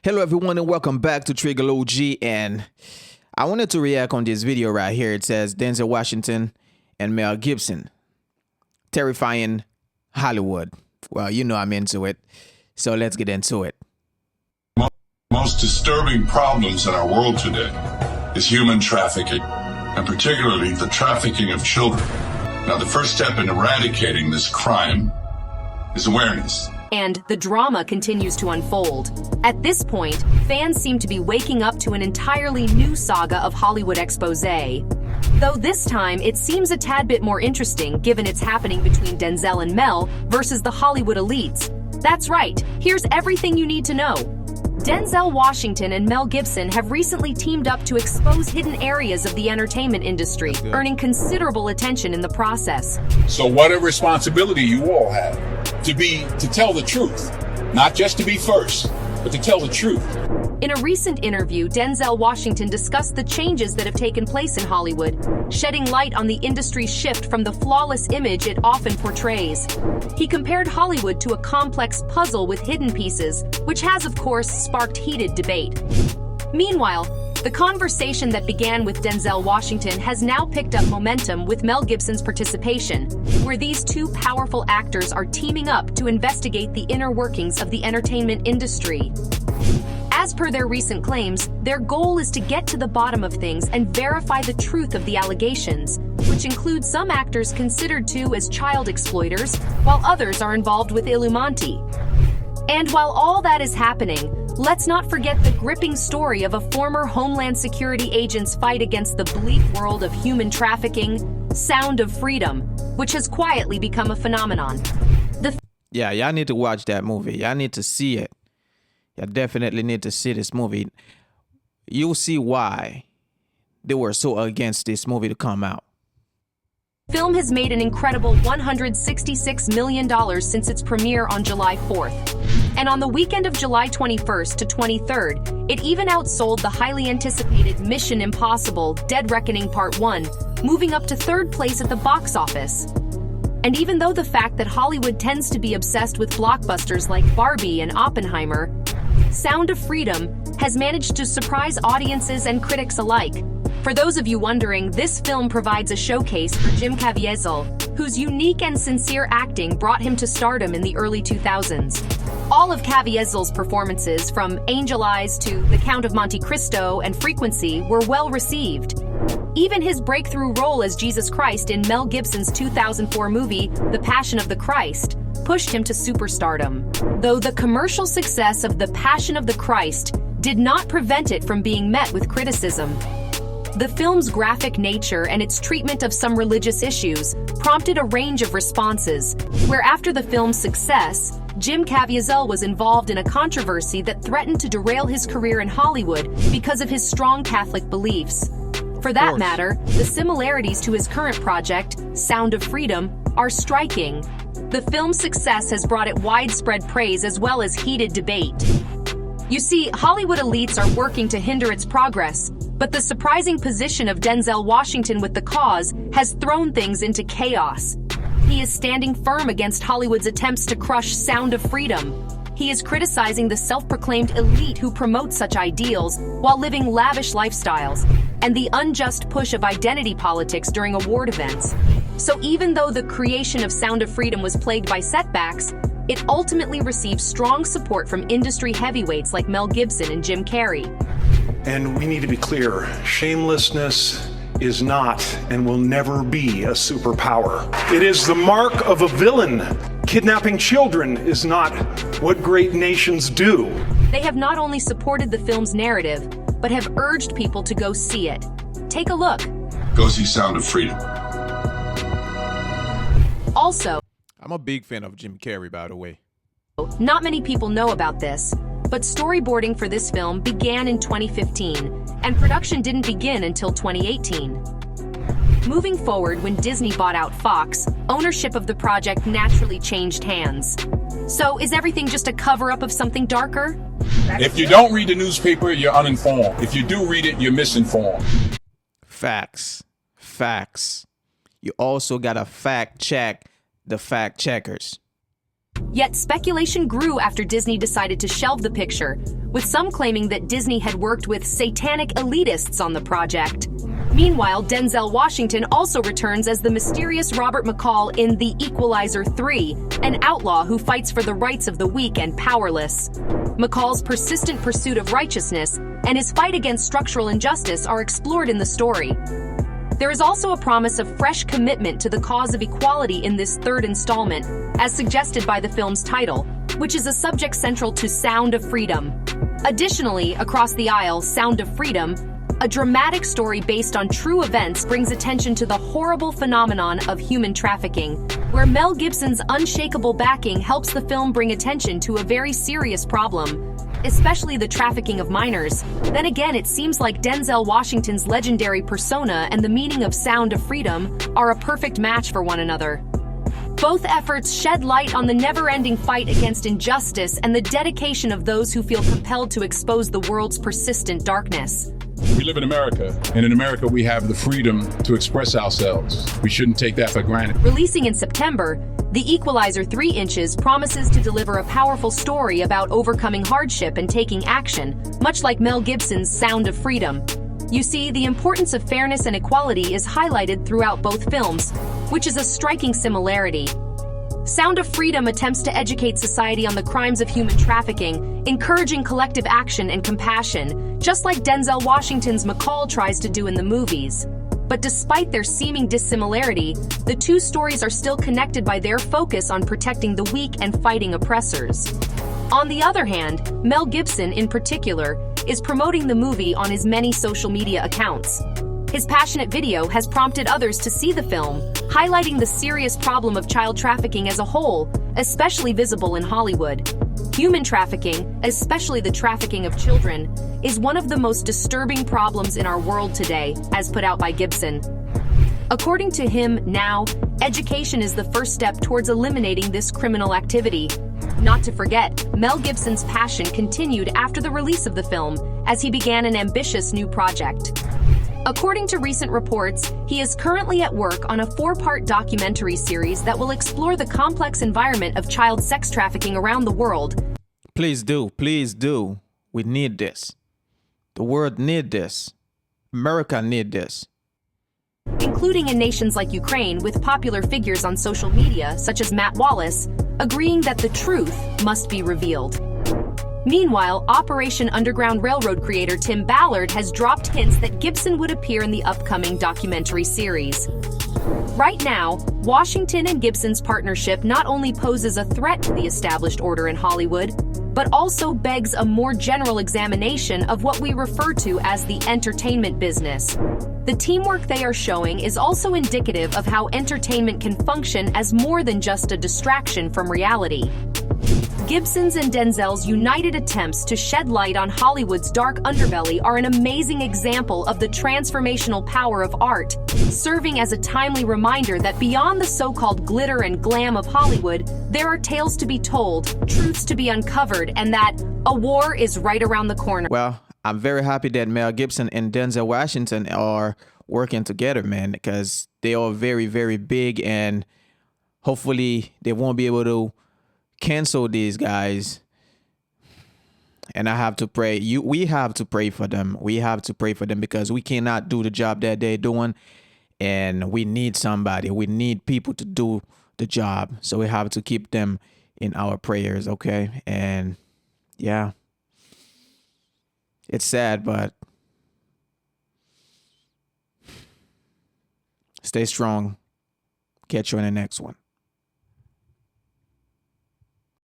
Hello everyone and welcome back to Trigger OG, and I wanted to react on this video right here. It says Denzel Washington and Mel Gibson. Terrifying Hollywood. Well, you know I'm into it. So let's get into it. Most disturbing problems in our world today is human trafficking, and particularly the trafficking of children. Now, the first step in eradicating this crime is awareness. And the drama continues to unfold. At this point, fans seem to be waking up to an entirely new saga of Hollywood exposé. Though this time, it seems a tad bit more interesting given it's happening between Denzel and Mel versus the Hollywood elites. That's right, here's everything you need to know. Denzel Washington and Mel Gibson have recently teamed up to expose hidden areas of the entertainment industry, earning considerable attention in the process. So what a responsibility you all have to tell the truth, not just to be first, but to tell the truth. In a recent interview, Denzel Washington discussed the changes that have taken place in Hollywood, shedding light on the industry's shift from the flawless image it often portrays. He compared Hollywood to a complex puzzle with hidden pieces, which has, of course, sparked heated debate. Meanwhile, the conversation that began with Denzel Washington has now picked up momentum with Mel Gibson's participation, where these two powerful actors are teaming up to investigate the inner workings of the entertainment industry. As per their recent claims, their goal is to get to the bottom of things and verify the truth of the allegations, which include some actors considered to as child exploiters, while others are involved with Illuminati. And while all that is happening, let's not forget the gripping story of a former Homeland Security agent's fight against the bleak world of human trafficking, Sound of Freedom, which has quietly become a phenomenon. Yeah, y'all need to watch that movie. Y'all need to see it. Y'all definitely need to see this movie. You'll see why they were so against this movie to come out. Film has made an incredible $166 million since its premiere on July 4th. And on the weekend of July 21st to 23rd, it even outsold the highly anticipated Mission Impossible: Dead Reckoning Part 1, moving up to third place at the box office. And even though the fact that Hollywood tends to be obsessed with blockbusters like Barbie and Oppenheimer, Sound of Freedom has managed to surprise audiences and critics alike. For those of you wondering, this film provides a showcase for Jim Caviezel, whose unique and sincere acting brought him to stardom in the early 2000s. All of Caviezel's performances, from Angel Eyes to The Count of Monte Cristo and Frequency, were well received. Even his breakthrough role as Jesus Christ in Mel Gibson's 2004 movie, The Passion of the Christ, pushed him to superstardom. Though the commercial success of The Passion of the Christ did not prevent it from being met with criticism. The film's graphic nature and its treatment of some religious issues prompted a range of responses, where after the film's success, Jim Caviezel was involved in a controversy that threatened to derail his career in Hollywood because of his strong Catholic beliefs. For that matter, the similarities to his current project, Sound of Freedom, are striking. The film's success has brought it widespread praise as well as heated debate. You see, Hollywood elites are working to hinder its progress, but the surprising position of Denzel Washington with the cause has thrown things into chaos. He is standing firm against Hollywood's attempts to crush Sound of Freedom. He is criticizing the self-proclaimed elite who promote such ideals while living lavish lifestyles, and the unjust push of identity politics during award events. So even though the creation of Sound of Freedom was plagued by setbacks, it ultimately received strong support from industry heavyweights like Mel Gibson and Jim Carrey. And we need to be clear, shamelessness is not and will never be a superpower. It is the mark of a villain. Kidnapping children is not what great nations do. They have not only supported the film's narrative, but have urged people to go see it. Take a look. Go see Sound of Freedom. Also, I'm a big fan of Jim Carrey, by the way. not many people know about this, but storyboarding for this film began in 2015, and production didn't begin until 2018. Moving forward, when Disney bought out Fox, ownership of the project naturally changed hands. So, is everything just a cover-up of something darker? If you don't read the newspaper, you're uninformed. If you do read it, you're misinformed. Facts. Facts. You also gotta fact check the fact checkers. Yet speculation grew after Disney decided to shelve the picture, with some claiming that Disney had worked with satanic elitists on the project. Meanwhile, Denzel Washington also returns as the mysterious Robert McCall in The Equalizer 3, an outlaw who fights for the rights of the weak and powerless. McCall's persistent pursuit of righteousness and his fight against structural injustice are explored in the story. There is also a promise of fresh commitment to the cause of equality in this third installment, as suggested by the film's title, which is a subject central to Sound of Freedom. Additionally, across the aisle, Sound of Freedom, a dramatic story based on true events, brings attention to the horrible phenomenon of human trafficking, where Mel Gibson's unshakable backing helps the film bring attention to a very serious problem, especially the trafficking of minors. Then again, it seems like Denzel Washington's legendary persona and the meaning of Sound of Freedom are a perfect match for one another. Both efforts shed light on the never-ending fight against injustice and the dedication of those who feel compelled to expose the world's persistent darkness. We live in America, and in America we have the freedom to express ourselves. We shouldn't take that for granted. Releasing in September, The Equalizer 3 Inches promises to deliver a powerful story about overcoming hardship and taking action, much like Mel Gibson's Sound of Freedom. You see, the importance of fairness and equality is highlighted throughout both films, which is a striking similarity. Sound of Freedom attempts to educate society on the crimes of human trafficking, encouraging collective action and compassion, just like Denzel Washington's McCall tries to do in the movies. But despite their seeming dissimilarity, the two stories are still connected by their focus on protecting the weak and fighting oppressors. On the other hand, Mel Gibson, in particular, is promoting the movie on his many social media accounts. His passionate video has prompted others to see the film, highlighting the serious problem of child trafficking as a whole, especially visible in Hollywood. Human trafficking, especially the trafficking of children, is one of the most disturbing problems in our world today, as put out by Gibson. According to him, now, education is the first step towards eliminating this criminal activity. Not to forget, Mel Gibson's passion continued after the release of the film, as he began an ambitious new project. According to recent reports, he is currently at work on a 4-part documentary series that will explore the complex environment of child sex trafficking around the world. Please do. Please do. We need this. The world need this. America need this. Including in nations like Ukraine, with popular figures on social media, such as Matt Wallace, agreeing that the truth must be revealed. Meanwhile, Operation Underground Railroad creator Tim Ballard has dropped hints that Gibson would appear in the upcoming documentary series. Right now, Washington and Gibson's partnership not only poses a threat to the established order in Hollywood, but also begs a more general examination of what we refer to as the entertainment business. The teamwork they are showing is also indicative of how entertainment can function as more than just a distraction from reality. Gibson's and Denzel's united attempts to shed light on Hollywood's dark underbelly are an amazing example of the transformational power of art, serving as a timely reminder that beyond the so-called glitter and glam of Hollywood, there are tales to be told, truths to be uncovered, and that a war is right around the corner. Well, I'm very happy that Mel Gibson and Denzel Washington are working together, man, because they are very, very big, and hopefully they won't be able to cancel these guys. And I have to pray. We have to pray for them. We have to pray for them because we cannot do the job that they're doing, and we need somebody. We need people to do the job. So we have to keep them in our prayers, okay? And yeah, it's sad, but stay strong. Catch you in the next one.